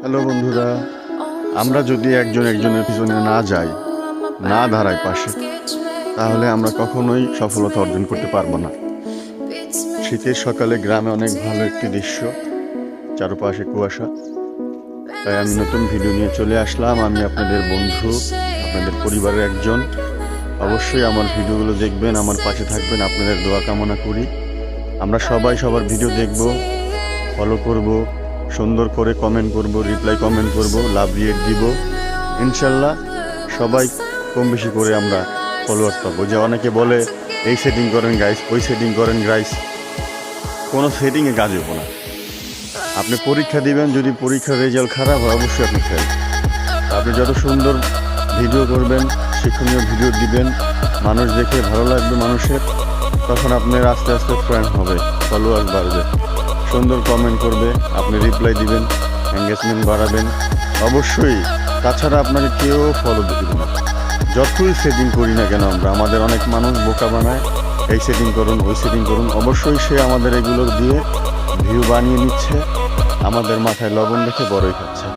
Hello বন্ধুরা, আমরা যদি একজন একজনের পিছনে না যাই, না দাঁড়াই পাশে, তাহলে আমরা কখনোই সফলতা অর্জন করতে পারবো না। শীতের সকালে গ্রামে অনেক ভালো একটি দৃশ্য, চারপাশে কুয়াশা। তাই আমি নতুন ভিডিও নিয়ে চলে আসলাম। আমি আপনাদের বন্ধু, আপনাদের পরিবারের একজন। অবশ্যই আমার ভিডিওগুলো দেখবেন, আমার পাশে থাকবেন, আপনাদের দোয়া কামনা করি। আমরা সবাই সবার ভিডিও দেখব, ফলো করব, সুন্দর করে কমেন্ট করব, রিপ্লাই কমেন্ট করব, লাভ রিয়েট দিব। ইনশাল্লাহ সবাই কম বেশি করে আমরা ফলোয়ার্স পাবো। যে অনেকে বলে এই সেটিং করেন গাইস, ওই সেটিং করেন গাইস, কোনো সেটিংয়ে কাজ হবো না। আপনি পরীক্ষা দিবেন, যদি পরীক্ষার রেজাল্ট খারাপ হয় অবশ্যই আপনি ফেল। আপনি যত সুন্দর ভিডিও করবেন, শিক্ষণীয় ভিডিও দিবেন, মানুষ দেখে ভালো লাগবে মানুষের, তখন আপনার আস্তে আস্তে ফ্রেন্ড হবে, ফলোয়ার্স বাড়বে, সুন্দর কমেন্ট করবে, আপনি রিপ্লাই দিবেন, এঙ্গেজমেন্ট বাড়াবেন অবশ্যই। তাছাড়া আপনাকে কেউ ফলো দিবে না। যতই সেটিং করি না কেন আমরা, আমাদের অনেক মানুষ বোকা বানায়, এই সেটিং করুন, ওই সেটিং করুন। অবশ্যই সে আমাদের এগুলো দিয়ে ভিউ বানিয়ে নিচ্ছে, আমাদের মাথায় লবণ রেখে বড়ই খাচ্ছে।